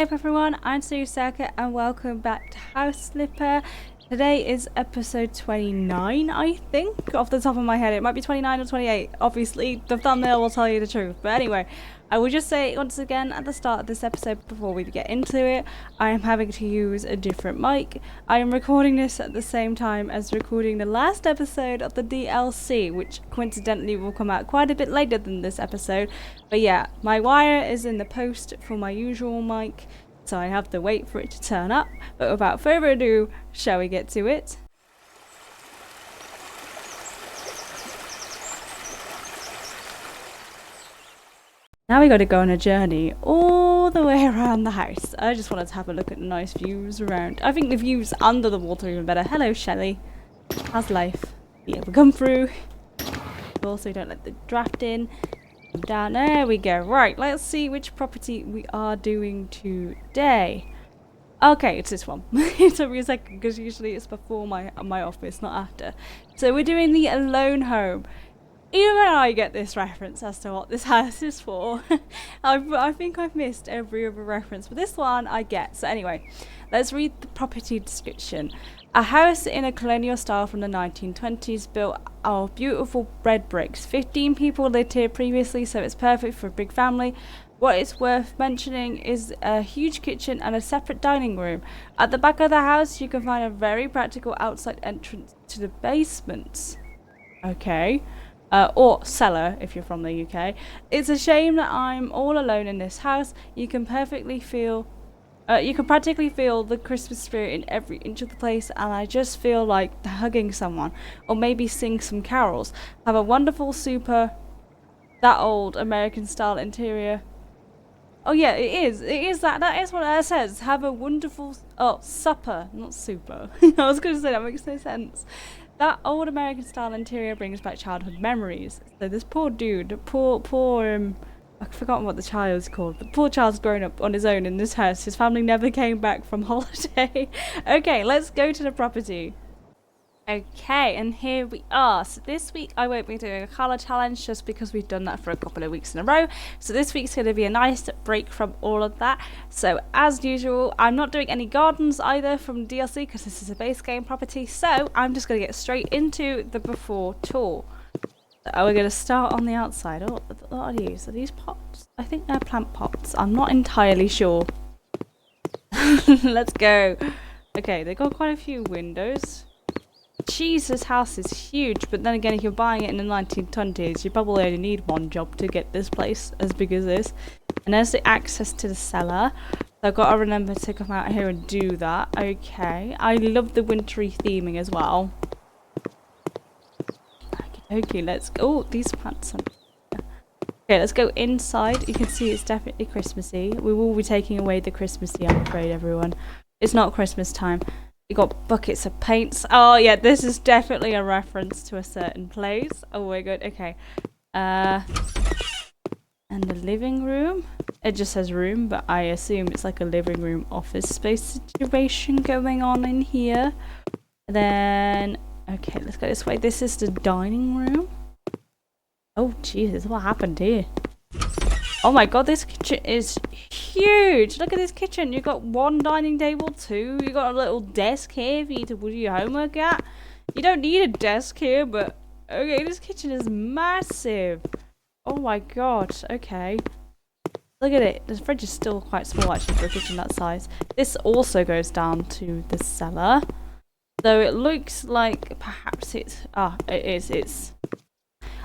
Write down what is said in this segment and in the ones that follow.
up everyone, I'm Susaka and welcome back to House Slipper. Today is episode 29, I think, off the top of my head. It might be 29 or 28. Obviously, the thumbnail will tell you the truth. But anyway, I will just say once again at the start of this episode before we get into it, I am having to use a different mic. I am recording this at the same time as recording the last episode of the DLC, which coincidentally will come out quite a bit later than this episode. But yeah, my wire is in the post for my usual mic, so I have to wait for it to turn up. But without further ado, shall we get to it? Now we got to go on a journey all the way around the house. I just wanted to have a look at the nice views around. I think the views under the water are even better. Hello, Shelley. How's life? Yeah, we come through. Also, don't let the draft in. Down there we go. Right, let's see which property we are doing today. Okay, it's this one. It took me a second because usually it's before my office, not after. So we're doing the alone home. Even I get this reference as to what this house is for. I think I've missed every other reference, but this one I get. So anyway, let's read the property description. A house in a colonial style from the 1920s, built of beautiful red bricks. 15 people lived here previously, so it's perfect for a big family. What is worth mentioning is a huge kitchen and a separate dining room. At the back of the house, you can find a very practical outside entrance to the basement. Okay. Or cellar if you're from the UK. It's a shame that I'm all alone in this house. You can practically feel the Christmas spirit in every inch of the place, and I just feel like hugging someone, or maybe sing some carols. Have a wonderful that old American style interior. Oh yeah, it is that is what it says. Have a wonderful supper, not super. I was going to say that makes no sense. That old American style interior brings back childhood memories. So this poor dude, I've forgotten what the child's called. The poor child's grown up on his own in this house. His family never came back from holiday. Okay, let's go to the property. Okay, and here we are. So this week I won't be doing a colour challenge just because we've done that for a couple of weeks in a row. So this week's going to be a nice break from all of that. So as usual, I'm not doing any gardens either from DLC because this is a base game property. So I'm just going to get straight into the before tour. So we're going to start on the outside. Oh, what are these? Are these pots? I think they're plant pots. I'm not entirely sure. Let's go. Okay, they've got quite a few windows. Jeez, this house is huge, but then again, if you're buying it in the 1920s, you probably only need one job to get this place as big as this. And there's the access to the cellar. So I've got to remember to come out here and do that. Okay, I love the wintry theming as well. Okay, let's go. Oh, these plants are... Okay, let's go inside. You can see it's definitely Christmassy. We will be taking away the Christmassy, I'm afraid, everyone. It's not Christmas time. We got buckets of paints. Oh yeah, this is definitely a reference to a certain place. Oh my god, okay. And the living room. It just says room, but I assume it's like a living room office space situation going on in here. And then, okay, let's go this way. This is the dining room. Oh Jesus, what happened here? Oh my god, this kitchen is huge. Look at this kitchen. You've got one dining table, two. You've got a little desk here for you to do your homework at. You don't need a desk here, but okay, this kitchen is massive. Oh my god, okay. Look at it. The fridge is still quite small actually for a kitchen that size. This also goes down to the cellar. So it looks like perhaps it's... it is. It's...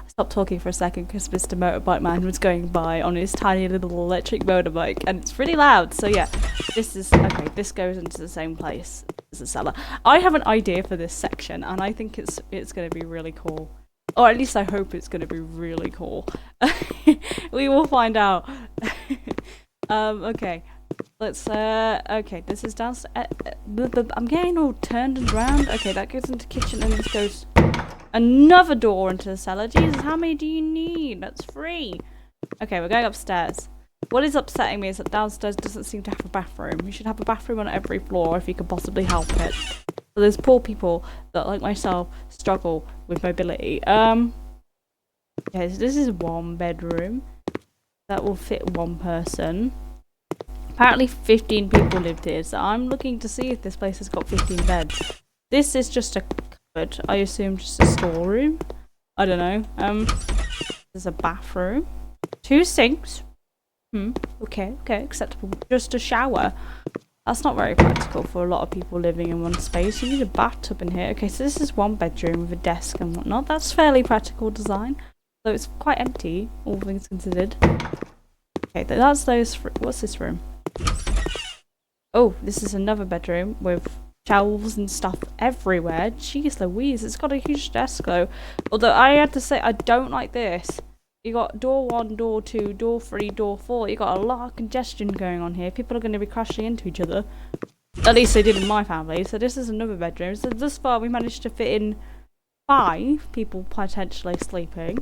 Stop talking for a second because Mr. Motorbike Man was going by on his tiny little electric motorbike and it's really loud. So yeah, this is okay. This goes into the same place as the cellar. I have an idea for this section and I think it's going to be really cool, or at least I hope it's going to be really cool. We will find out. Okay, let's okay, this is downstairs. I'm getting all turned and round. Okay, that goes into the kitchen and this goes another door into the cellar. Jesus, how many do you need? That's 3. Okay, we're going upstairs. What is upsetting me is that downstairs doesn't seem to have a bathroom. You should have a bathroom on every floor if you could possibly help it. So there's poor people that, like myself, struggle with mobility. Okay, so this is one bedroom. That will fit one person. Apparently 15 people lived here, so I'm looking to see if this place has got 15 beds. This is just a cupboard. I assume just a storeroom. I don't know. There's a bathroom. 2 sinks. Okay, acceptable. Just a shower. That's not very practical for a lot of people living in one space. You need a bathtub in here. Okay, so this is 1 bedroom with a desk and whatnot. That's fairly practical design. Though it's quite empty, all things considered. Okay, that's those. What's this room? Oh, this is another bedroom with shelves and stuff everywhere. Jeez Louise, it's got a huge desk though. Although I had to say, I don't like this. You got door 1, door 2, door 3, door 4. You got a lot of congestion going on here. People are going to be crashing into each other. At least they did in my family. So this is another bedroom. So thus far we managed to fit in 5 people potentially sleeping.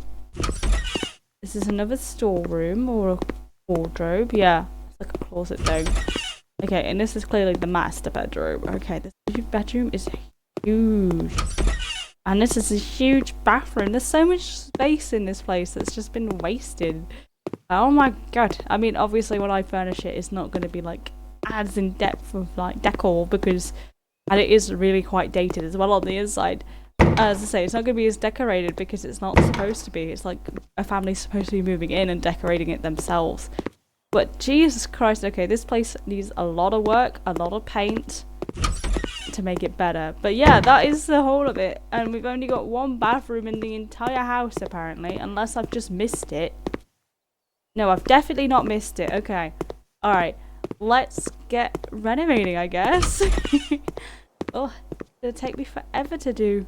This is another storeroom or a wardrobe. Yeah, it's like a closet thing. Okay, and this is clearly the master bedroom. Okay, this bedroom is huge. And this is a huge bathroom. There's so much space in this place that's just been wasted. Oh my god. I mean, obviously when I furnish it, it's not going to be like as in depth of like decor because, and it is really quite dated as well on the inside. As I say, it's not going to be as decorated because it's not supposed to be. It's like a family's supposed to be moving in and decorating it themselves. But Jesus Christ, okay, this place needs a lot of work, a lot of paint to make it better. But yeah, that is the whole of it. And we've only got 1 bathroom in the entire house apparently, unless I've just missed it. No, I've definitely not missed it. Okay. Alright, let's get renovating, I guess. Oh, it'll take me forever to do.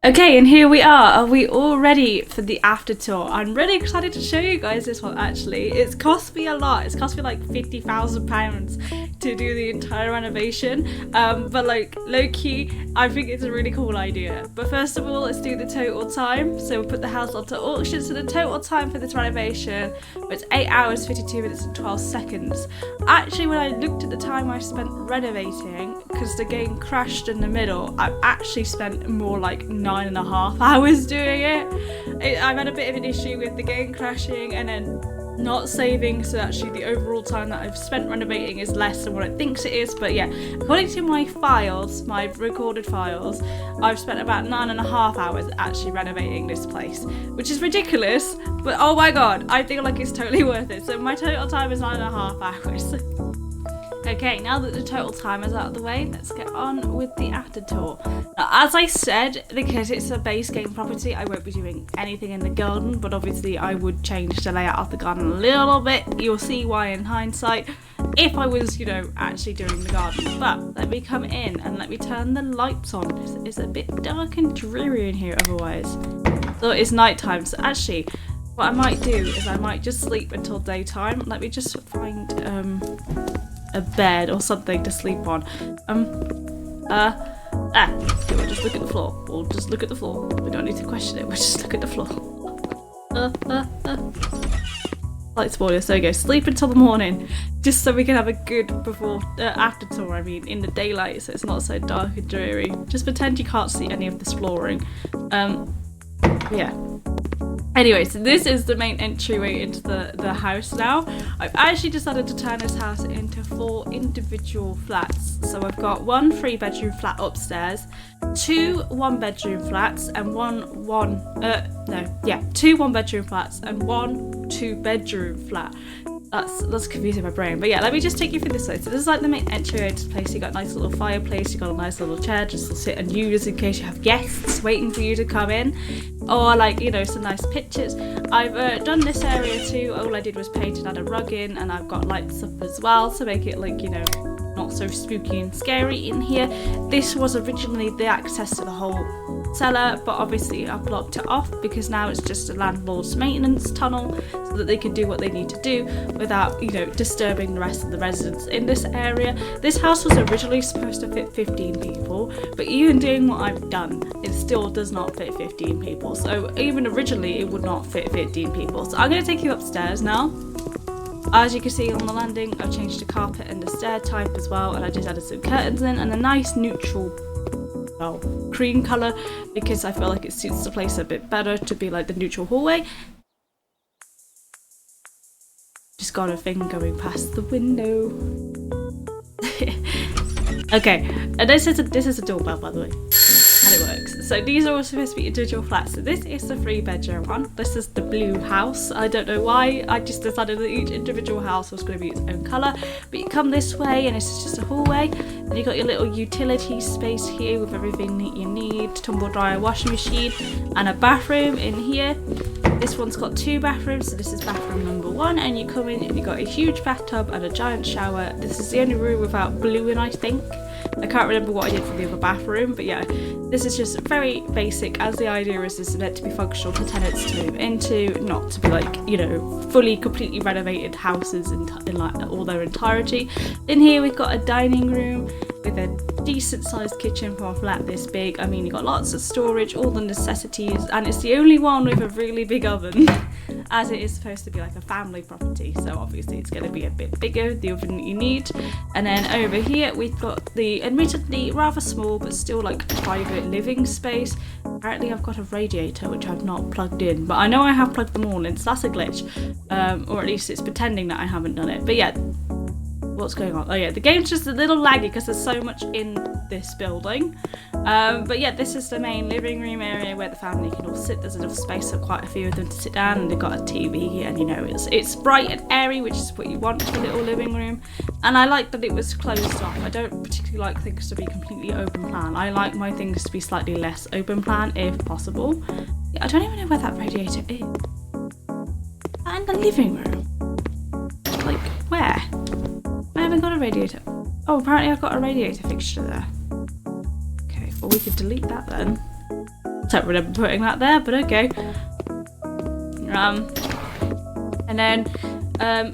Okay, and here we are. Are we all ready for the after tour? I'm really excited to show you guys this one, actually. It's cost me a lot. It's cost me like £50,000 to do the entire renovation. But like, low-key, I think it's a really cool idea. But first of all, let's do the total time. So we'll put the house onto auction. So the total time for this renovation was 8 hours, 52 minutes and 12 seconds. Actually, when I looked at the time I spent renovating, because the game crashed in the middle, I've actually spent more like 9.5 hours doing it. I've had a bit of an issue with the game crashing and then not saving, so actually the overall time that I've spent renovating is less than what it thinks it is. But yeah, according to my files, my recorded files, I've spent about 9.5 hours actually renovating this place, which is ridiculous, but oh my god, I feel like it's totally worth it. So my total time is 9.5 hours. Okay, now that the total time is out of the way, let's get on with the after tour. Now, as I said, because it's a base game property, I won't be doing anything in the garden, but obviously I would change the layout of the garden a little bit. You'll see why in hindsight, if I was, you know, actually doing the garden. But let me come in and let me turn the lights on. It's a bit dark and dreary in here otherwise. So it's nighttime, so actually, what I might do is I might just sleep until daytime. Let me just find, a bed or something to sleep on. Okay, we'll just look at the floor. We'll just look at the floor. We don't need to question it, we'll just look at the floor. Light spoilers, there we go. Sleep until the morning, just so we can have a good after tour, I mean, in the daylight, so it's not so dark and dreary. Just pretend you can't see any of this flooring. Yeah. Anyway, so this is the main entryway into the house now. I've actually decided to turn this house into 4 individual flats. So I've got 1 3-bedroom flat upstairs, 2 1-bedroom flats, and 2 1-bedroom flats and 1 2-bedroom flat. That's confusing my brain, but yeah, let me just take you through this way. So this is like the main entryway to the place. You got a nice little fireplace, you got a nice little chair just to sit and use in case you have guests waiting for you to come in, or like, you know, some nice pictures. I've done this area too. All I did was paint and add a rug in, and I've got lights up as well to make it, like, you know, not so spooky and scary in here. This was originally the access to the whole cellar, but obviously I blocked it off because now it's just a landlord's maintenance tunnel so that they can do what they need to do without, you know, disturbing the rest of the residents in this area. This house was originally supposed to fit 15 people, but even doing what I've done, it still does not fit 15 people. So even originally it would not fit 15 people. So I'm going to take you upstairs now. As you can see on the landing, I've changed the carpet and the stair type as well, and I just added some curtains in and a nice neutral, well, cream colour, because I feel like it suits the place a bit better to be like the neutral hallway. Just got a thing going past the window. Okay, and this is a doorbell, by the way, and it works. So these are all supposed to be individual flats. So this is the 3-bedroom one. This is the blue house. I don't know why. I just decided that each individual house was going to be its own colour. But you come this way, and it's just a hallway. And you got your little utility space here with everything that you need: tumble dryer, washing machine, and a bathroom in here. This one's got 2 bathrooms, so this is bathroom number 1, and you come in and you got a huge bathtub and a giant shower. This is the only room without blue in, I think. I can't remember what I did for the other bathroom, but yeah, this is just very basic, as the idea is this is meant to be functional for tenants to move into, not to be like, you know, fully completely renovated houses in like all their entirety. In here we've got a dining room with a decent sized kitchen for a flat this big. I mean, you've got lots of storage, all the necessities, and it's the only one with a really big oven, as it is supposed to be like a family property, so obviously it's going to be a bit bigger, the oven that you need. And then over here we've got the admittedly rather small but still like private living space. Apparently I've got a radiator which I've not plugged in, but I know I have plugged them all in, so that's a glitch, or at least it's pretending that I haven't done it. But yeah, what's going on? Oh yeah, the game's just a little laggy because there's so much in this building. But yeah, this is the main living room area where the family can all sit. There's enough space for quite a few of them to sit down, and they've got a TV, and you know, it's bright and airy, which is what you want for a little living room. And I like that it was closed off. I don't particularly like things to be completely open plan. I like my things to be slightly less open plan if possible. Yeah, I don't even know where that radiator is. And the living room, like where? I haven't got a radiator. Oh, apparently I've got a radiator fixture there. Okay, well we could delete that then. Don't remember putting that there, but okay. And then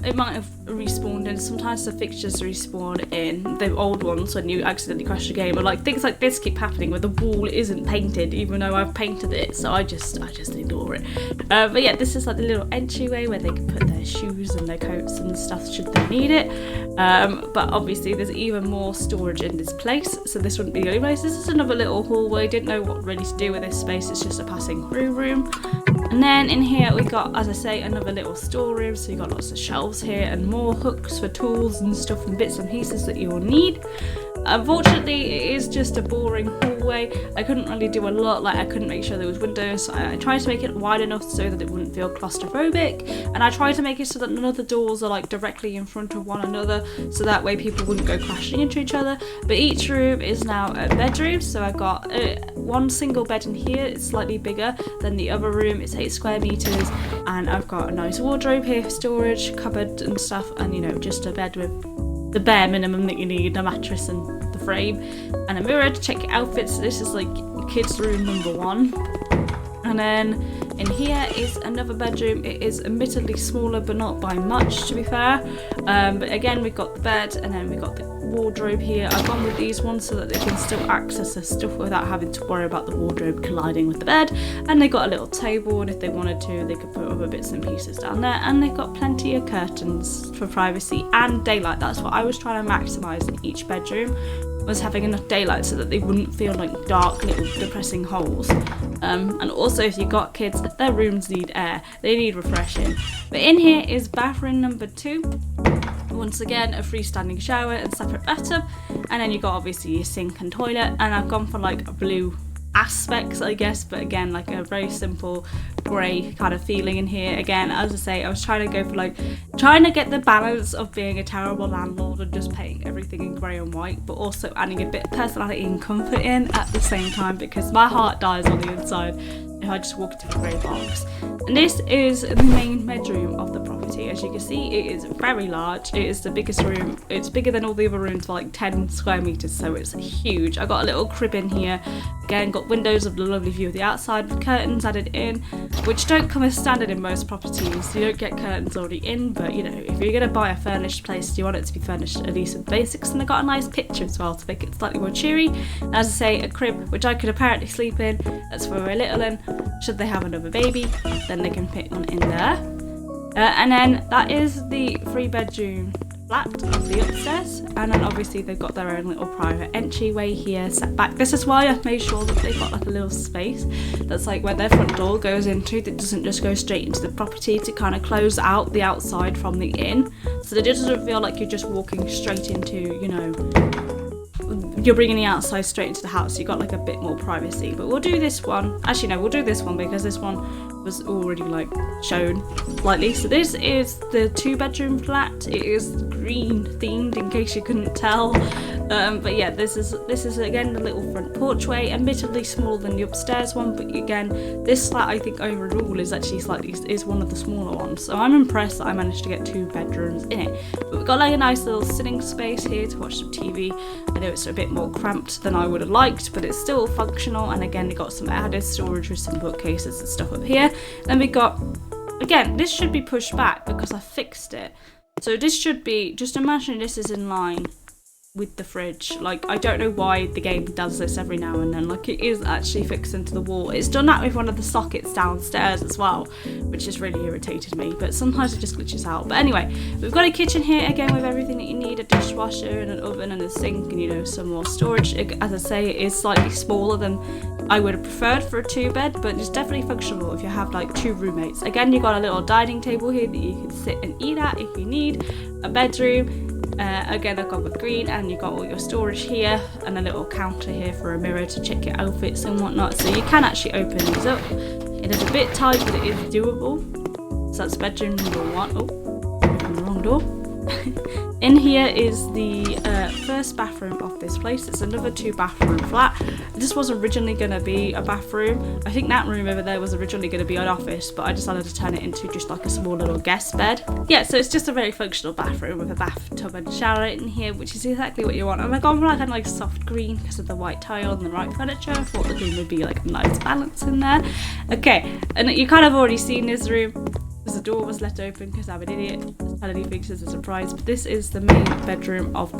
it might have respawned in. Sometimes the fixtures respawn in the old ones when you accidentally crash the game, or like things like this keep happening where the wall isn't painted even though I've painted it, so I just ignore it. But yeah, this is like the little entryway where they can put their shoes and their coats and stuff should they need it. But obviously there's even more storage in this place, so this wouldn't be the only place. This is another little hallway. Didn't know what really to do with this space. It's just a passing through room. And then in here we got, as I say, another little storeroom, so you got lots of shelves here and more hooks for tools and stuff and bits and pieces that you will need. Unfortunately, it is just a boring hallway. I couldn't really do a lot, like I couldn't make sure there was windows. I tried to make it wide enough so that it wouldn't feel claustrophobic, and I tried to make it so that none of the doors are like directly in front of one another, so that way people wouldn't go crashing into each other. But each room is now a bedroom, so I've got one single bed in here. It's slightly bigger than the other room. It's 8 square meters, and I've got a nice wardrobe here for storage, cupboard and stuff, and you know, just a bed with the bare minimum that you need, a mattress and the frame, and a mirror to check your outfits. This is like kids room number 1. And then in here is another bedroom. It is admittedly smaller, but not by much, to be fair. But again, we've got the bed, and then we've got the wardrobe here. I've gone with these ones so that they can still access the stuff without having to worry about the wardrobe colliding with the bed. And they got a little table, and if they wanted to, they could put other bits and pieces down there. And they've got plenty of curtains for privacy and daylight. That's what I was trying to maximise in each bedroom, was having enough daylight so that they wouldn't feel like dark little depressing holes. And also, if you've got kids, their rooms need air, they need refreshing. But in here is bathroom number 2. Once again, a freestanding shower and separate bathtub, and then you got obviously your sink and toilet. And I've gone for like a blue aspects, I guess, but again, like a very simple grey kind of feeling in here. Again, as I say, I was trying to go for like trying to get the balance of being a terrible landlord and just painting everything in grey and white, but also adding a bit of personality and comfort in at the same time, because my heart dies on the inside if I just walk into a grey box. And this is the main bedroom of the property. As you can see, it is very large. It is the biggest room. It's bigger than all the other rooms by like 10 square meters, so it's huge. I got a little crib in here. Again, got windows of the lovely view of the outside with curtains added in, which don't come as standard in most properties. You don't get curtains already in, but you know, if you're gonna buy a furnished place, you want it to be furnished at least with basics. And they got a nice picture as well to make it slightly more cheery. And as I say, a crib which I could apparently sleep in. That's for a little in. Should they have another baby, then they can fit one in there. And then that is the 3-bedroom flat of the upstairs, and then obviously they've got their own little private entryway here set back. This is why I've made sure that they've got like a little space that's like where their front door goes into, that doesn't just go straight into the property, to kind of close out the outside from the inn, so that it doesn't feel like you're just walking straight into, you know, you're bringing the outside straight into the house. You got like a bit more privacy. But we'll do this one. Actually, no, we'll do this one because this one was already like shown slightly. So this is the 2-bedroom flat. It is green themed, in case you couldn't tell. But yeah, this is again the little front porchway. Admittedly smaller than the upstairs one, but again, this flat I think overall is actually is one of the smaller ones. So I'm impressed that I managed to get 2 bedrooms in it. But we've got like a nice little sitting space here to watch some TV. I know it's a bit more cramped than I would have liked, but it's still functional. And again, we got some added storage with some bookcases and stuff up here. Then we got, again, this should be pushed back because I fixed it. So this should be, just imagine this is in line with the fridge. Like, I don't know why the game does this every now and then. Like, it is actually fixed into the wall. It's done that with one of the sockets downstairs as well, which has really irritated me, but sometimes it just glitches out. But anyway, we've got a kitchen here again with everything that you need, a dishwasher and an oven and a sink and, you know, some more storage. As I say, it is slightly smaller than I would have preferred for a 2-bed, but it's definitely functional if you have like 2 roommates. Again, you've got a little dining table here that you can sit and eat at if you need, a bedroom. Again, I've gone with green, and you've got all your storage here and a little counter here for a mirror to check your outfits and whatnot. So you can actually open these up. It is a bit tight, but it is doable. So that's bedroom number 1. Oh, open the wrong door. In here is the first bathroom of this place. It's another 2-bathroom flat. This was originally going to be a bathroom. I think that room over there was originally going to be an office, but I decided to turn it into just like a small little guest bed. Yeah, so it's just a very functional bathroom with a bathtub and shower in here, which is exactly what you want. And I've gone for like a nice soft green because of the white tile and the right furniture. I thought the green would be like a nice balance in there. Okay, and you kind of already seen this room. The door was left open because I'm an idiot. Melody thinks it's a surprise, but this is the main bedroom of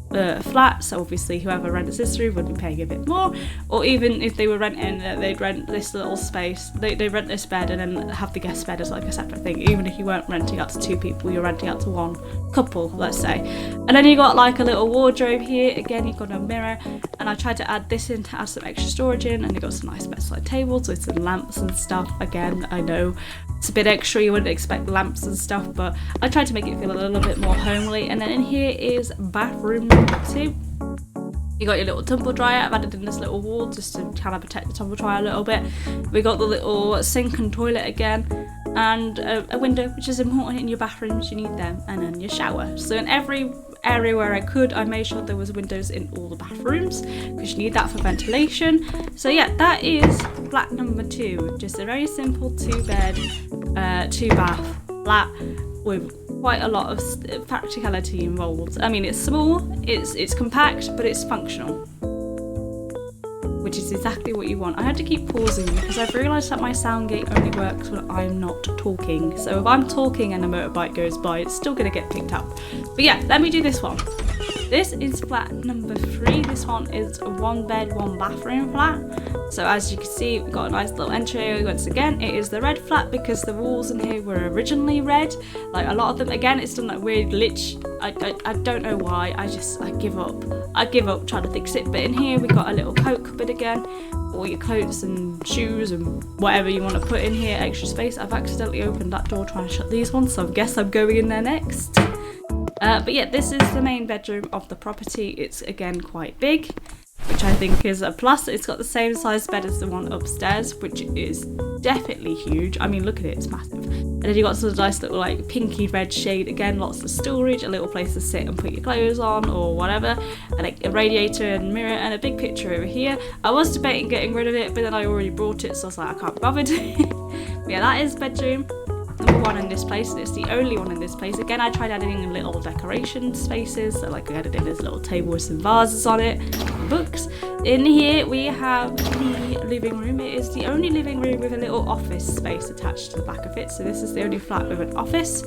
the flat, so obviously whoever rents this room would be paying a bit more, or even if they were renting, they'd rent this little space, they rent this bed and then have the guest bed as like a separate thing. Even if you weren't renting out to 2 people, you're renting out to 1 couple, let's say. And then you got like a little wardrobe here. Again, you've got a mirror, and I tried to add this in to add some extra storage in, and you got some nice bedside tables with some lamps and stuff. Again, I know it's a bit extra, you wouldn't expect lamps and stuff, but I tried to make it feel a little bit more homely. And then in here is bathroom number 2. You got your little tumble dryer. I've added in this little wall just to kind of protect the tumble dryer a little bit. We got the little sink and toilet again, and a window, which is important in your bathrooms. You need them, and then your shower. So in every area where I could, I made sure there was windows in all the bathrooms because you need that for ventilation. So yeah, that is flat number 2. Just a very simple 2-bed, 2-bath flat with quite a lot of practicality involved. I mean, it's small, it's compact, but it's functional, which is exactly what you want. I had to keep pausing because I've realised that my sound gate only works when I'm not talking. So if I'm talking and a motorbike goes by, it's still going to get picked up. But yeah, let me do this one. This is flat number 3. This one is a 1-bed, 1-bathroom flat. So as you can see, we've got a nice little entry. Once again, it is the red flat because the walls in here were originally red. Like a lot of them, again, it's done that weird glitch. I don't know why. I give up. I give up trying to fix it. But in here, we got a little coat cupboard again. All your coats and shoes and whatever you want to put in here, extra space. I've accidentally opened that door trying to shut these ones, so I guess I'm going in there next. But yeah, this is the main bedroom of the property. It's again quite big, which I think is a plus. It's got the same size bed as the one upstairs, which is definitely huge. I mean, look at it, it's massive. And then you got sort of nice little like pinky red shade, again, lots of storage, a little place to sit and put your clothes on or whatever, and like a radiator and mirror and a big picture over here. I was debating getting rid of it, but then I already brought it, so I was like, I can't be bothered. But yeah, that is bedroom number 1 in this place, and it's the only one in this place. Again, I tried adding in little decoration spaces, so like I added in this little table with some vases on it, books. In here we have the living room. It is the only living room with a little office space attached to the back of it, so this is the only flat with an office,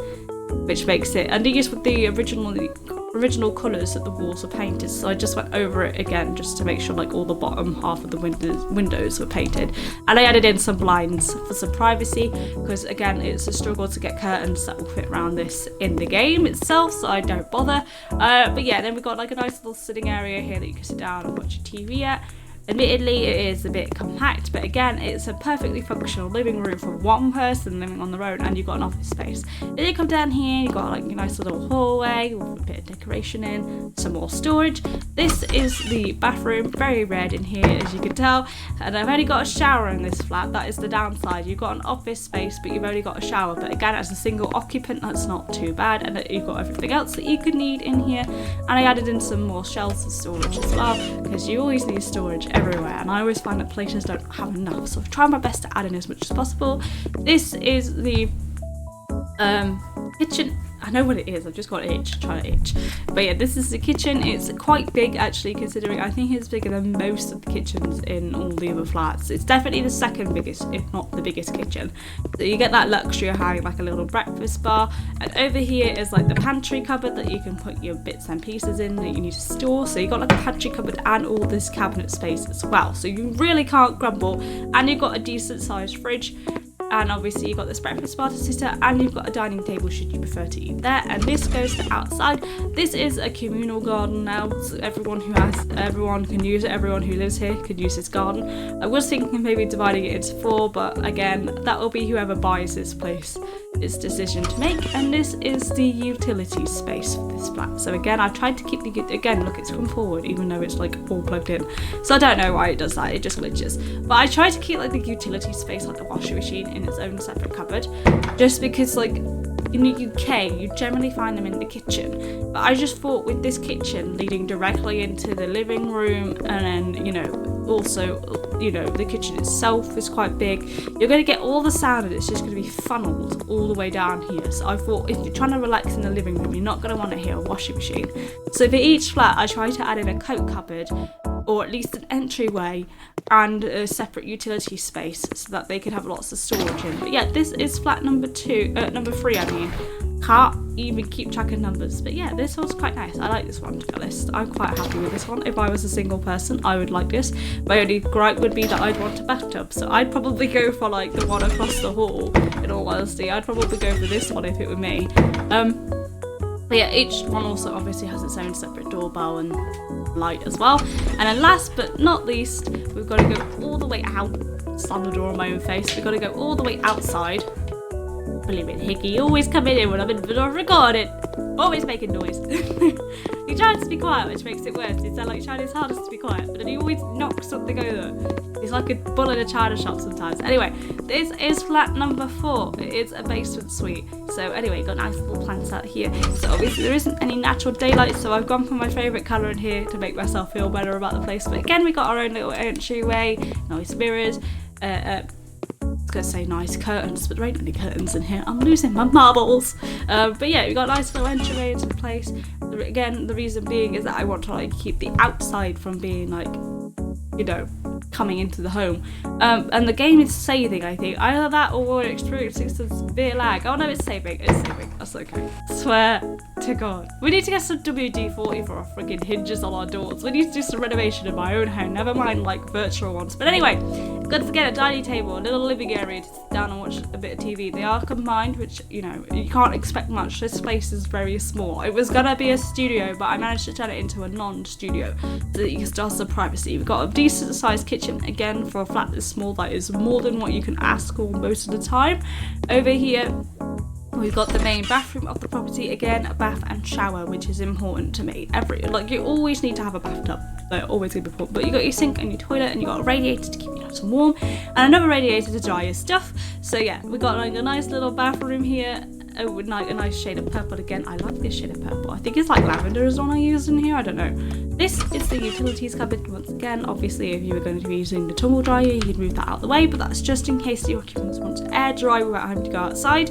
which makes it, and just with the original colours that the walls were painted, so I just went over it again just to make sure like all the bottom half of the windows were painted, and I added in some blinds for some privacy because again it's a struggle to get curtains that will fit around this in the game itself, so I don't bother. But yeah, then we've got like a nice little sitting area here that you can sit down and watch your TV at. Admittedly, it is a bit compact, but again, it's a perfectly functional living room for 1 person living on their own, and you've got an office space. Then you come down here, you've got like a nice little hallway with a bit of decoration in, some more storage. This is the bathroom, very red in here, as you can tell, and I've only got a shower in this flat. That is the downside. You've got an office space, but you've only got a shower. But again, as a single occupant, that's not too bad, and you've got everything else that you could need in here. And I added in some more shelves for storage as well, because you always need storage everywhere, and I always find that places don't have enough, so I try my best to add in as much as possible. This is the kitchen. I know what it is, I've just got an itch, trying to itch. But yeah, this is the kitchen. It's quite big actually, considering I think it's bigger than most of the kitchens in all the other flats. It's definitely the second biggest, if not the biggest kitchen. So you get that luxury of having like a little breakfast bar, and over here is like the pantry cupboard that you can put your bits and pieces in that you need to store. So you got like a pantry cupboard and all this cabinet space as well, so you really can't grumble. And you've got a decent sized fridge, and obviously you've got this breakfast bar to sit at, and you've got a dining table should you prefer to eat there. And this goes to outside. This is a communal garden now, so everyone can use it. Everyone who lives here could use this garden. I was thinking maybe dividing it into 4, but again, that will be whoever buys this place, its decision to make. And this is the utility space for this flat. So again, I tried to keep again, look, it's come forward even though it's like all plugged in, so I don't know why it does that, it just glitches. But I try to keep like the utility space, like the washing machine, in its own separate cupboard, just because like in the UK, you generally find them in the kitchen. But I just thought with this kitchen leading directly into the living room, and then, you know, also, you know, the kitchen itself is quite big, you're going to get all the sound, and it's just going to be funneled all the way down here. So I thought if you're trying to relax in the living room, you're not going to want to hear a washing machine. So for each flat, I tried to add in a coat cupboard, or at least an entryway, and a separate utility space so that they could have lots of storage in. But yeah, this is flat number 3, I mean. Can't even keep track of numbers. But yeah, this one's quite nice. I like this one, to be honest. I'm quite happy with this one. If I was a single person, I would like this. My only gripe would be that I'd want a bathtub. So I'd probably go for like the one across the hall, in all honesty. I'd probably go for this one if it were me. But yeah, each one also obviously has its own separate doorbell and light as well. And then last but not least, we've got to go all the way out. Slam the door on my own face. We've got to go all the way outside. Believe it, Hickey always coming in when I'm in the middle of recording. Always making noise. He tries to be quiet, which makes it worse. He's like trying his hardest to be quiet, but then he always knocks something over. He's like a bull in a china shop sometimes. Anyway, this is flat number 4. It is a basement suite. So anyway, got nice little plants out here. So obviously there isn't any natural daylight, so I've gone for my favourite colour in here to make myself feel better about the place. But again, we got our own little entryway, nice mirrors, I was going to say nice curtains, but there ain't any curtains in here. I'm losing my marbles. But yeah, we got a nice little entryway into the place. Again, the reason being is that I want to like keep the outside from being like, you know, coming into the home. And the game is saving, I think. Either that or we're experiencing some severe lag. Oh no, it's saving. It's saving. That's okay. Swear to God. We need to get some WD-40 for our friggin' hinges on our doors. We need to do some renovation in my own home. Never mind like virtual ones. But anyway, don't forget a dining table, a little living area to sit down and watch a bit of TV. They are combined, which, you know, you can't expect much. This place is very small. It was gonna be a studio, but I managed to turn it into a non-studio so that you can still have some privacy. We've got a decent sized kitchen, again, for a flat this small. That is more than what you can ask for most of the time. Over here, we've got the main bathroom of the property, again, a bath and shower, which is important to me. You always need to have a bathtub. They're always going to be important. But you got your sink and your toilet, and you got a radiator to keep you nice and warm, and another radiator to dry your stuff. So yeah, we got like a nice little bathroom here. With a nice shade of purple. Again, I like this shade of purple. I think it's like lavender is one I used in here. I don't know. This is the utilities cupboard. Once again, obviously, if you were going to be using the tumble dryer, you'd move that out of the way, but that's just in case the occupants want to air dry without having to go outside.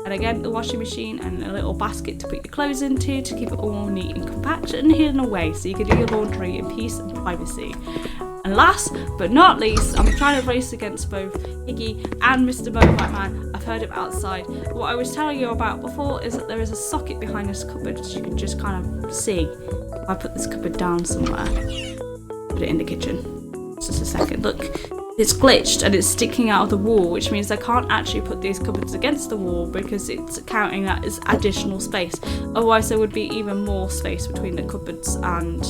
And again, the washing machine and a little basket to put your clothes into to keep it all neat and compact and hidden away so you can do your laundry in peace and privacy. And last but not least, I'm trying to race against both Iggy and Mr. Motorbike Man. I've heard him outside. What I was telling you about before is that there is a socket behind this cupboard, which you can just kind of see. I put this cupboard down somewhere. Put it in the kitchen. Just a second. Look, it's glitched and it's sticking out of the wall, which means I can't actually put these cupboards against the wall because it's counting that as additional space. Otherwise, there would be even more space between the cupboards and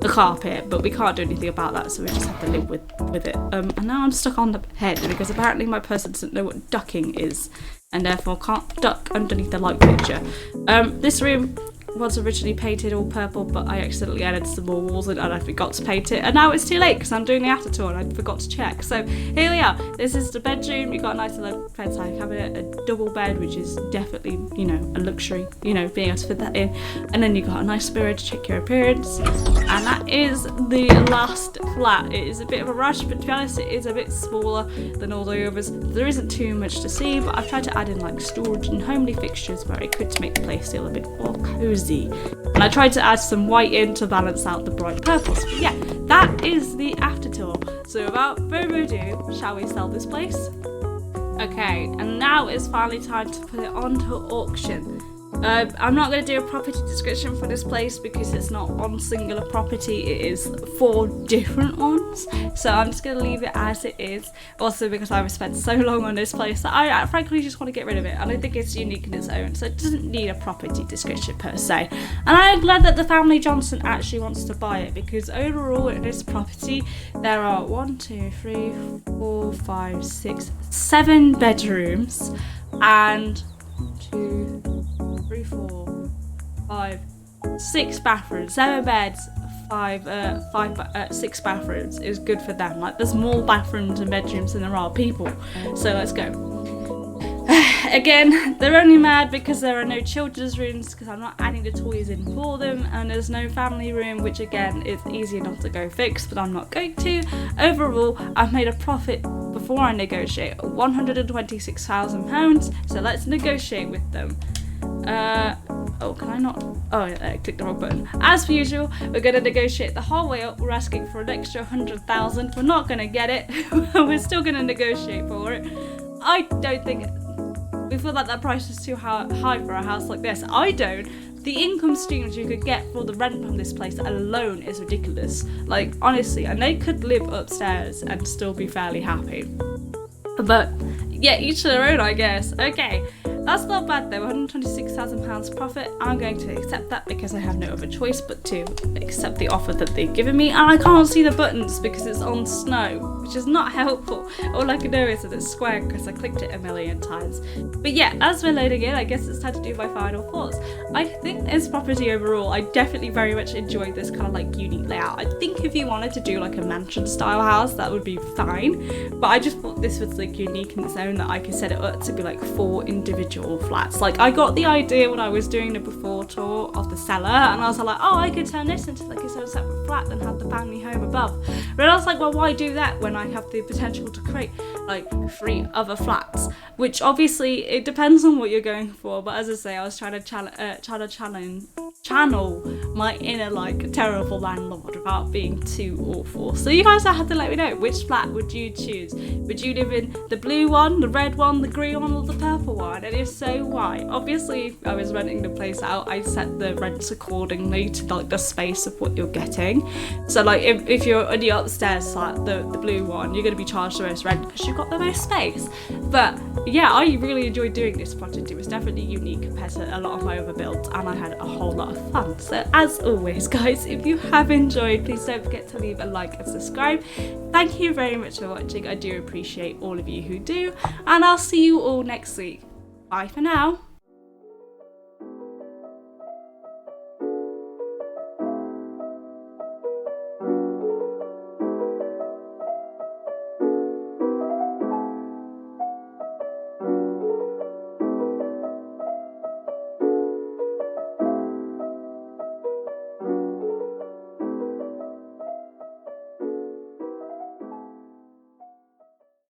the carpet, but we can't do anything about that, so we just have to live with it. And now I'm stuck on the head because apparently my person doesn't know what ducking is and therefore can't duck underneath the light fixture. This room was originally painted all purple, but I accidentally added some more walls and I forgot to paint it, and now it's too late because I'm doing the after tour and I forgot to check. So here we are. This is the bedroom. You've got a nice little bedside cabinet, a double bed, which is definitely, you know, a luxury, you know, being able to fit that in. And then you've got a nice mirror to check your appearance. And that is the last flat. It is a bit of a rush, but to be honest, it is a bit smaller than all the others. There isn't too much to see, but I've tried to add in like storage and homely fixtures where it could make the place feel a bit more cozy. And I tried to add some white in to balance out the bright purples. But yeah, that is the after tour. So without further ado, shall we sell this place? Okay, and now it's finally time to put it onto auction. I'm not going to do a property description for this place because it's not one singular property, it is 4 different ones, so I'm just going to leave it as it is. Also because I've spent so long on this place that I frankly just want to get rid of it, and I think it's unique in its own, so it doesn't need a property description per se. And I'm glad that the family Johnson actually wants to buy it, because overall in this property there are 7 bedrooms and 6 bathrooms, 7 beds, 6 bathrooms is good for them. Like, there's more bathrooms and bedrooms than there are people. So let's go. again, they're only mad because there are no children's rooms because I'm not adding the toys in for them, and there's no family room, which again is easy enough to go fix, but I'm not going to. Overall, I've made a profit before I negotiate, £126,000, so let's negotiate with them. Oh, can I not? Oh, yeah, I clicked the wrong button. As per usual, we're going to negotiate the whole way up. We're asking for an extra 100,000. We're not going to get it. We're still going to negotiate for it. I don't think we feel like that price is too high for a house like this. I don't. The income streams you could get for the rent from this place alone is ridiculous. Like, honestly, and they could live upstairs and still be fairly happy. But yeah, each to their own, I guess. Okay, that's not bad though. £126,000 profit. I'm going to accept that because I have no other choice but to accept the offer that they've given me. And I can't see the buttons because it's on snow, which is not helpful. All I can know is that it's square because I clicked it a million times. But yeah, as we're loading in, I guess it's time to do my final thoughts. I think this property overall, I definitely very much enjoyed this kind of like unique layout. I think if you wanted to do like a mansion style house, that would be fine. But I just thought this was like unique in its own, that I could set it up to be like 4 individual flats. Like, I got the idea when I was doing the before tour of the cellar, and I was like, oh, I could turn this into like a separate flat and have the family home above. But I was like, well, why do that when I have the potential to create like 3 other flats? Which obviously it depends on what you're going for. But as I say, I was trying to channel my inner like terrible landlord without being too awful. So you guys have to let me know, which flat would you choose? Would you live in the blue one, the red one, the green one, or the purple one? And if so, why? Obviously, if I was renting the place out, I set the rents accordingly to like the space of what you're getting. So like if you're in the upstairs flat, the blue one, you're going to be charged the most rent because you've got the most space. But yeah, I really enjoyed doing this project. It was definitely unique compared to a lot of my other builds, and I had a whole lot of fun. So as always, guys, if you have enjoyed, please don't forget to leave a like and subscribe. Thank you very much for watching. I do appreciate all of you who do, and I'll see you all next week. Bye for now.